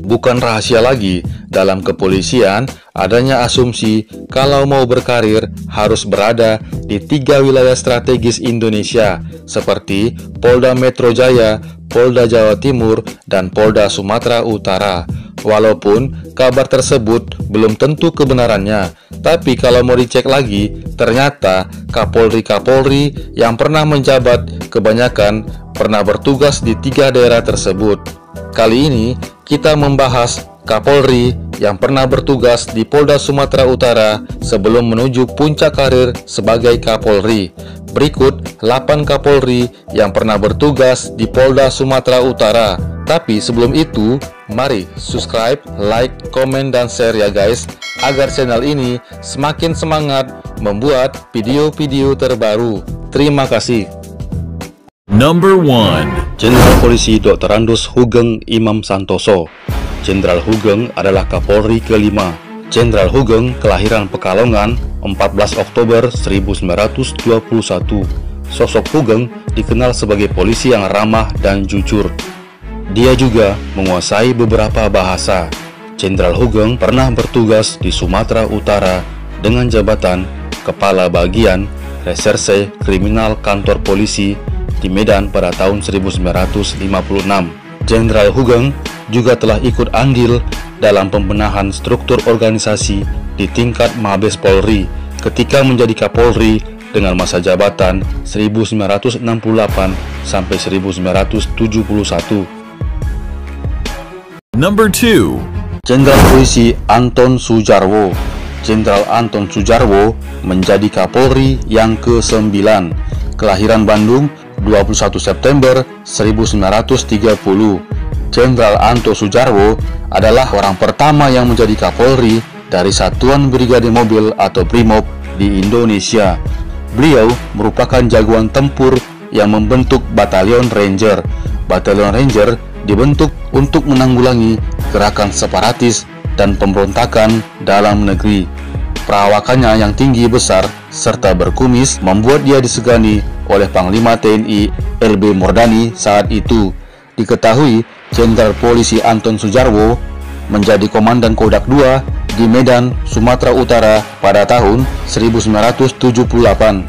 Bukan rahasia lagi, dalam kepolisian adanya asumsi kalau mau berkarir harus berada di 3 wilayah strategis Indonesia seperti Polda Metro Jaya, Polda Jawa Timur, dan Polda Sumatera Utara. Walaupun kabar tersebut belum tentu kebenarannya, tapi kalau mau dicek lagi, ternyata Kapolri-Kapolri yang pernah menjabat kebanyakan pernah bertugas di 3 daerah tersebut. Kali ini kita membahas Kapolri yang pernah bertugas di Polda Sumatera Utara sebelum menuju puncak karir sebagai Kapolri. Berikut 8 Kapolri yang pernah bertugas di Polda Sumatera Utara. Tapi sebelum itu, mari subscribe, like, komen, dan share ya guys, agar channel ini semakin semangat membuat video-video terbaru. Terima kasih. Number 1. Jenderal Polisi Dr. Andus Hugeng Imam Santoso. Jenderal Hugeng adalah Kapolri kelima. Jenderal Hugeng kelahiran Pekalongan 14 Oktober 1921. Sosok Hugeng dikenal sebagai polisi yang ramah dan jujur. Dia juga menguasai beberapa bahasa. Jenderal Hugeng pernah bertugas di Sumatera Utara dengan jabatan Kepala Bagian Reserse Kriminal Kantor Polisi di Medan pada tahun 1956. Jenderal Hugeng juga telah ikut andil dalam pembenahan struktur organisasi di tingkat Mabes Polri ketika menjadi Kapolri dengan masa jabatan 1968 sampai 1971. Number 2. Jenderal Polisi Anton Sujarwo. Jenderal Anton Sujarwo menjadi Kapolri yang ke-9. Kelahiran Bandung 21 September 1930. Jenderal Anton Sujarwo adalah orang pertama yang menjadi Kapolri dari Satuan Brigade Mobil atau Brimob di Indonesia. Beliau merupakan jagoan tempur yang membentuk Batalion Ranger. Batalion Ranger dibentuk untuk menanggulangi gerakan separatis dan pemberontakan dalam negeri. Perawakannya yang tinggi besar serta berkumis membuat dia disegani oleh Panglima TNI LB Mordani saat itu. Diketahui Jenderal Polisi Anton Sujarwo menjadi Komandan Kodak II di Medan, Sumatera Utara pada tahun 1978.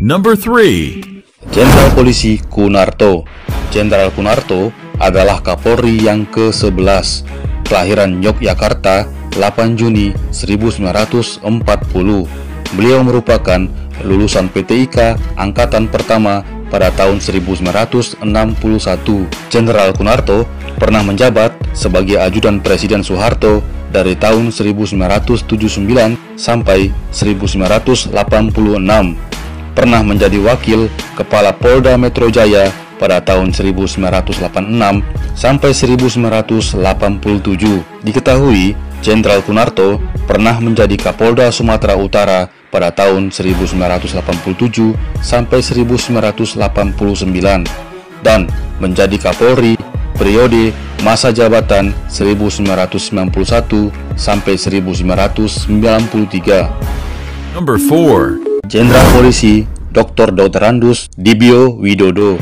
Number 3. Jenderal Polisi Kunarto. Jenderal Kunarto adalah Kapolri yang ke-11. Kelahiran Yogyakarta 8 Juni 1940. Beliau merupakan lulusan PTIK Angkatan Pertama pada tahun 1961. Jenderal Kunarto pernah menjabat sebagai ajudan Presiden Soeharto dari tahun 1979 sampai 1986. Pernah menjadi wakil Kepala Polda Metro Jaya pada tahun 1986 sampai 1987. Diketahui Jenderal Kunarto pernah menjadi Kapolda Sumatera Utara pada tahun 1987 sampai 1989 dan menjadi Kapolri periode masa jabatan 1991 sampai 1993. Number 4. Jenderal Polisi Dr. Andus Dibyo Widodo.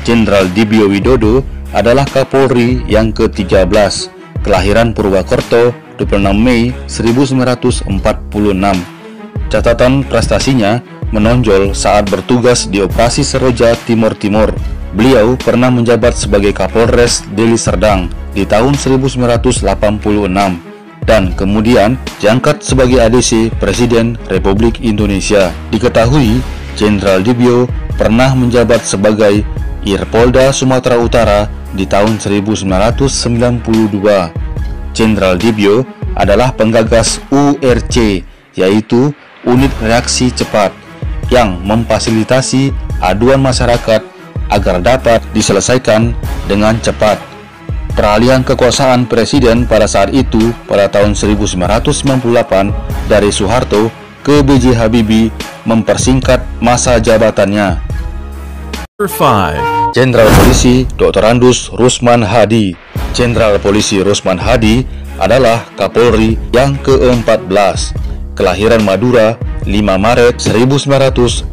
Jenderal Dibyo Widodo adalah Kapolri yang ke-13. Kelahiran Purwakerto 26 Mei 1946. Catatan prestasinya menonjol saat bertugas di Operasi Seroja Timur Timur. Beliau pernah menjabat sebagai Kapolres Deli Serdang di tahun 1986 dan kemudian diangkat sebagai ADC Presiden Republik Indonesia. Diketahui Jenderal Dibyo pernah menjabat sebagai Irpolda Sumatera Utara di tahun 1992. Jenderal Dibyo adalah penggagas URC, yaitu Unit Reaksi Cepat, yang memfasilitasi aduan masyarakat agar dapat diselesaikan dengan cepat. Peralihan kekuasaan Presiden pada saat itu pada tahun 1998 dari Soeharto ke B.J. Habibie mempersingkat masa jabatannya. Number 5. Jenderal Polisi Dr. Andus Rusman Hadi. Jenderal Polisi Rusman Hadi adalah Kapolri yang ke-14. kelahiran Madura, 5 Maret 1946.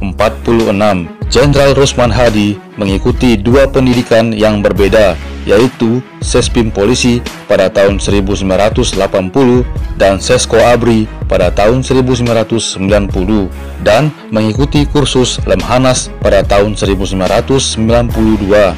Jenderal Rusman Hadi mengikuti dua pendidikan yang berbeda, yaitu Sespim Polisi pada tahun 1980 dan Sesko Abri pada tahun 1990, dan mengikuti kursus Lemhanas pada tahun 1992.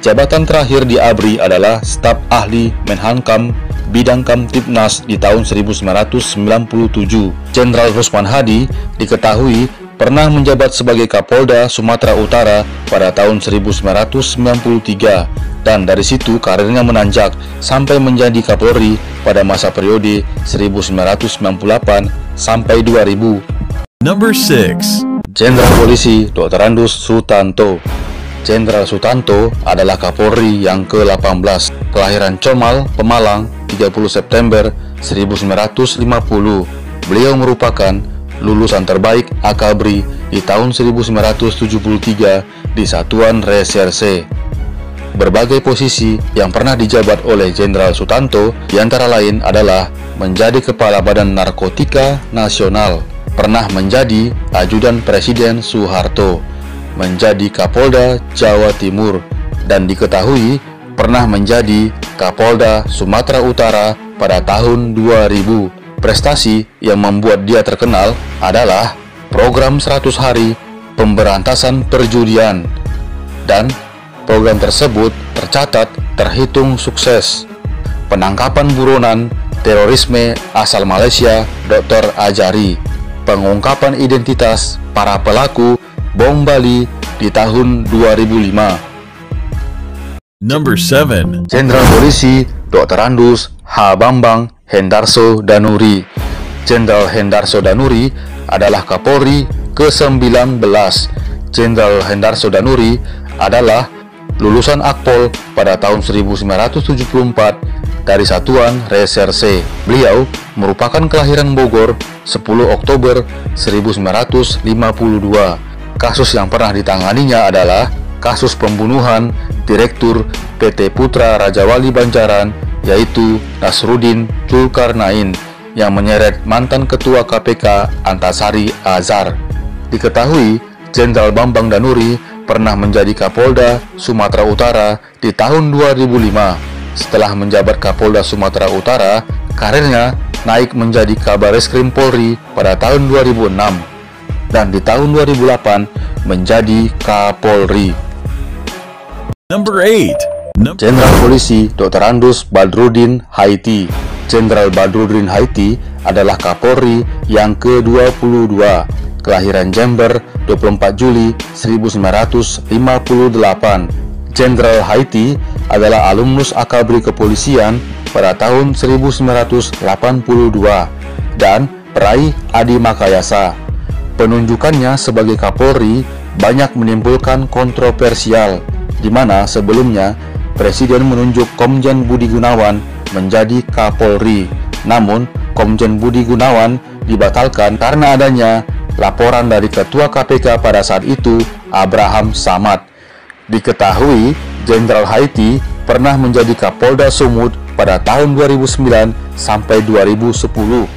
Jabatan terakhir di Abri adalah Staf Ahli Menhankam Bidang Kamtibnas di tahun 1997. Jenderal Rusman Hadi diketahui pernah menjabat sebagai Kapolda Sumatera Utara pada tahun 1993, dan dari situ karirnya menanjak sampai menjadi Kapolri pada masa periode 1998 sampai 2000. Number 6. Jenderal Polisi Dr. Andus Sutanto. Jenderal Sutanto adalah Kapolri yang ke-18, kelahiran Comal, Pemalang, 30 September 1950. Beliau merupakan lulusan terbaik Akabri di tahun 1973 di Satuan Reserse. Berbagai posisi yang pernah dijabat oleh Jenderal Sutanto diantara lain adalah menjadi Kepala Badan Narkotika Nasional, pernah menjadi Ajudan Presiden Soeharto, menjadi Kapolda Jawa Timur, dan diketahui pernah menjadi Kapolda Sumatera Utara pada tahun 2000. Prestasi yang membuat dia terkenal adalah program 100 hari pemberantasan perjudian, dan program tersebut tercatat terhitung sukses. Penangkapan buronan terorisme asal Malaysia Dr. Ajari, pengungkapan identitas para pelaku bom Bali di tahun 2005. Number 7. Jenderal Polisi Dr. Andus H. Bambang Hendarso Danuri. Jenderal Hendarso Danuri adalah Kapolri ke-19. Jenderal Hendarso Danuri adalah lulusan Akpol pada tahun 1974 dari Satuan Reserse. Beliau merupakan kelahiran Bogor 10 Oktober 1952. Kasus yang pernah ditanganinya adalah kasus pembunuhan Direktur PT Putra Raja Wali Banjaran, yaitu Nasruddin Zulkarnain, yang menyeret mantan Ketua KPK Antasari Azhar. Diketahui Jenderal Bambang Danuri pernah menjadi Kapolda Sumatera Utara di tahun 2005. Setelah menjabat Kapolda Sumatera Utara, karirnya naik menjadi Kabareskrim Polri pada tahun 2006, dan di tahun 2008 menjadi Kapolri. Number 8. Jenderal Polisi Dr. Andus Badrudin Haiti. Jenderal Badrudin Haiti adalah Kapolri yang ke-22, kelahiran Jember 24 Juli 1958. Jenderal Haiti adalah alumnus Akabri Kepolisian pada tahun 1982 dan peraih Adi Makayasa. Penunjukannya sebagai Kapolri banyak menimbulkan kontroversial, di mana sebelumnya Presiden menunjuk Komjen Budi Gunawan menjadi Kapolri. Namun, Komjen Budi Gunawan dibatalkan karena adanya laporan dari Ketua KPK pada saat itu, Abraham Samad. Diketahui, Jenderal Haiti pernah menjadi Kapolda Sumut pada tahun 2009 sampai 2010.